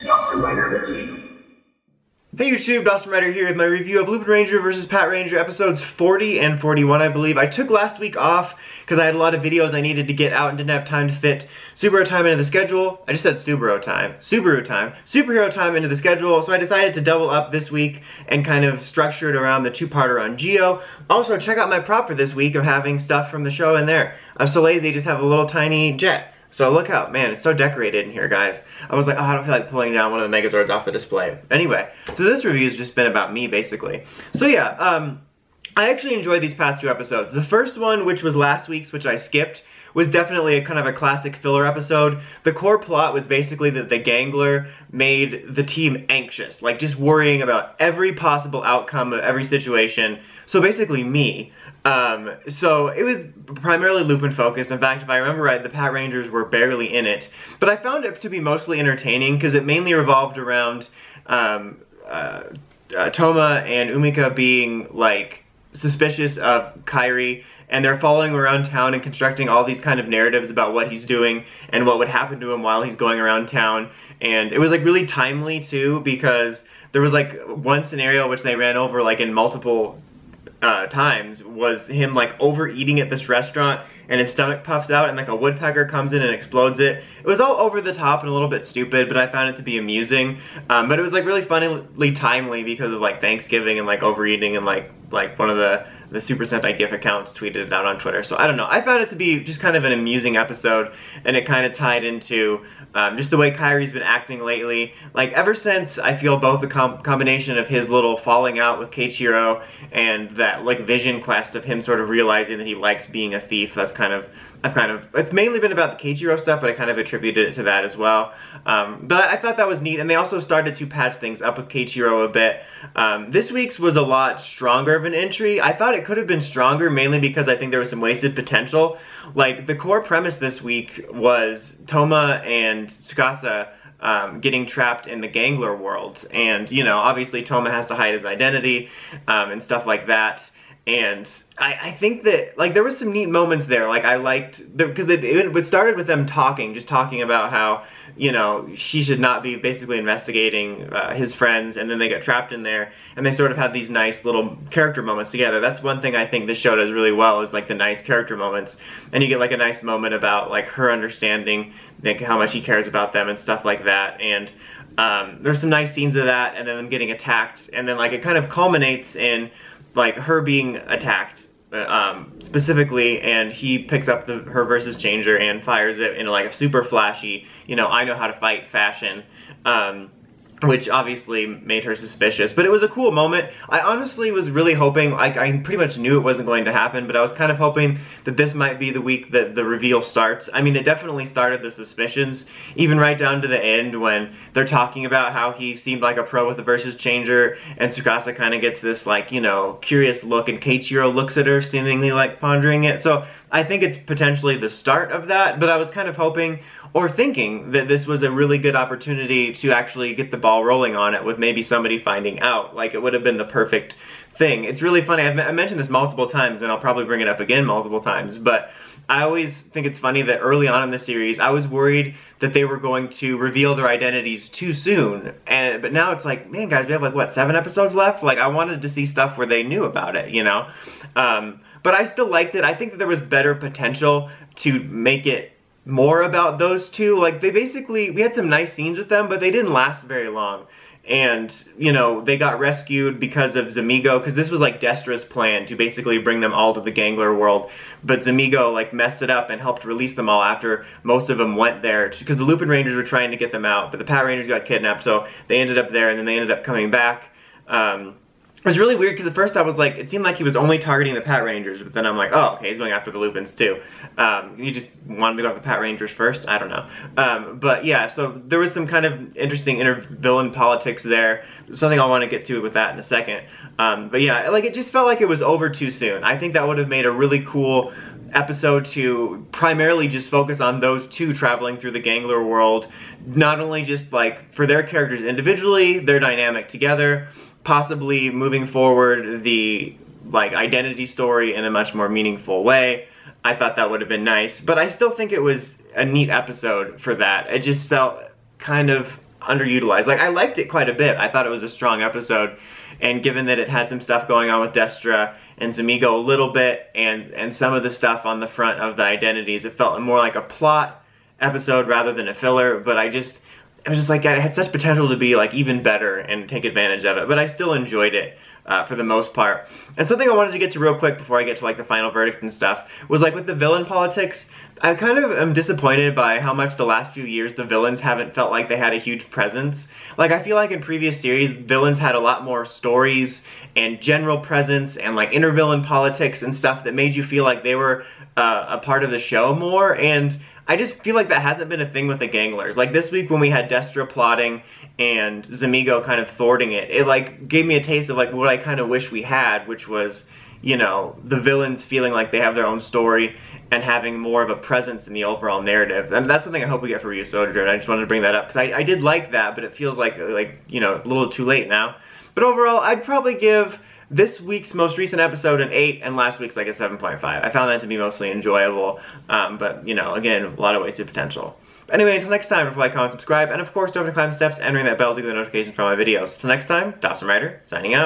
Dawson Rider Wiki. Hey YouTube, Dawson Rider here with my review of Lupinranger vs. Patranger episodes 40 and 41, I believe. I took last week off because I had a lot of videos I needed to get out and didn't have time to fit Subaru time into the schedule. I just said superhero time into the schedule, so I decided to double up this week and kind of structure it around the two-parter on Geo. Also, check out my prop for this week of having stuff from the show in there. I'm so lazy, I just have a little tiny jet. So look out, man, it's so decorated in here, guys. I was like, oh, I don't feel like pulling down one of the Megazords off the display. Anyway, so this review has just been about me, basically. So yeah, I actually enjoyed these past two episodes. The first one, which was last week's, which I skipped, was definitely a kind of a classic filler episode. The core plot was basically that the gangler made the team anxious, like just worrying about every possible outcome of every situation. So basically me. So it was primarily Lupin focused. In fact, if I remember right, the Patrangers were barely in it. But I found it to be mostly entertaining because it mainly revolved around Touma and Umika being like suspicious of Kairi, and they're following around town and constructing all these kind of narratives about what he's doing and what would happen to him while he's going around town. And it was like really timely too, because there was like one scenario which they ran over like in multiple times, was him like overeating at this restaurant and his stomach puffs out and like a woodpecker comes in and explodes it. It was all over the top and a little bit stupid, but I found it to be amusing. But it was like really funnily timely because of like Thanksgiving and like overeating, and like one of the Super Sentai GIF accounts tweeted it out on Twitter. So I don't know, I found it to be just kind of an amusing episode, and it kind of tied into just the way Kairi's been acting lately. Like ever since I feel both the combination of his little falling out with Keiichiro and that like vision quest of him sort of realizing that he likes being a thief, that's kind of, it's mainly been about the Keiichiro stuff, but I kind of attributed it to that as well. But I thought that was neat, and they also started to patch things up with Keiichiro a bit. This week's was a lot stronger of an entry. I thought it could have been stronger, mainly because I think there was some wasted potential. Like, the core premise this week was Touma and Tsukasa getting trapped in the gangler world. And, you know, obviously Touma has to hide his identity and stuff like that. And I think that, like, there was some neat moments there. Like, I liked, because it started with them just talking about how, you know, she should not be basically investigating his friends, and then they get trapped in there, and they sort of have these nice little character moments together. That's one thing I think this show does really well, is like the nice character moments. And you get like a nice moment about like her understanding like how much he cares about them and stuff like that. And there's some nice scenes of that, and then them getting attacked, and then like it kind of culminates in like her being attacked specifically, and he picks up her versus changer and fires it in like a super flashy, you know, I know how to fight fashion, which obviously made her suspicious. But it was a cool moment. I honestly was really hoping, I pretty much knew it wasn't going to happen, but I was kind of hoping that this might be the week that the reveal starts. I mean, it definitely started the suspicions, even right down to the end when they're talking about how he seemed like a pro with the versus changer, and Tsukasa kind of gets this like, you know, curious look, and Keiichiro looks at her seemingly like pondering it. So I think it's potentially the start of that, but I was kind of hoping or thinking that this was a really good opportunity to actually get the ball rolling on it with maybe somebody finding out. Like, it would have been the perfect thing. It's really funny, I mentioned this multiple times, and I'll probably bring it up again multiple times, but I always think it's funny that early on in the series, I was worried that they were going to reveal their identities too soon, but now it's like, man guys, we have like, what, 7 episodes left? Like, I wanted to see stuff where they knew about it, you know? But I still liked it. I think that there was better potential to make it more about those two. Like, we had some nice scenes with them, but they didn't last very long. And, you know, they got rescued because of Zamigo, because this was like Destra's plan to basically bring them all to the gangler world. But Zamigo like messed it up and helped release them all after most of them went there, because the Lupinrangers were trying to get them out, but the Patrangers got kidnapped, so they ended up there, and then they ended up coming back. It was really weird, because at first I was like, it seemed like he was only targeting the Patrangers, but then I'm like, oh, okay, he's going after the Lupins too. He just wanted to go after the Patrangers first? I don't know. But yeah, so there was some kind of interesting inter-villain politics there. Something I want to get to with that in a second. But yeah, like, it just felt like it was over too soon. I think that would have made a really cool episode to primarily just focus on those two traveling through the gangler world. Not only just like for their characters individually, their dynamic together, possibly moving forward the like identity story in a much more meaningful way. I thought that would have been nice, but I still think it was a neat episode for that. It just felt kind of underutilized. Like, I liked it quite a bit. I thought it was a strong episode, and given that it had some stuff going on with Destra and Zamigo a little bit, and some of the stuff on the front of the identities, it felt more like a plot episode rather than a filler, but it was just like, it had such potential to be like even better and take advantage of it, but I still enjoyed it for the most part. And something I wanted to get to real quick before I get to like the final verdict and stuff was like with the villain politics. I kind of am disappointed by how much the last few years the villains haven't felt like they had a huge presence. Like, I feel like in previous series, villains had a lot more stories and general presence and like inner villain politics and stuff that made you feel like they were a part of the show more, and I just feel like that hasn't been a thing with the ganglers. Like this week when we had Destra plotting and Zamigo kind of thwarting it, it like gave me a taste of like what I kind of wish we had, which was, you know, the villains feeling like they have their own story and having more of a presence in the overall narrative. And that's something I hope we get for Ryusoja, and I just wanted to bring that up because I did like that, but it feels like, you know, a little too late now. But overall, I'd probably give this week's most recent episode an 8 and last week's like a 7.5. I found that to be mostly enjoyable, but, you know, again, a lot of wasted potential. But anyway, until next time, like, comment, subscribe, and of course, don't forget to climb the steps and ring that bell to get the notifications for my videos. Until next time, Dawson Rider, signing out.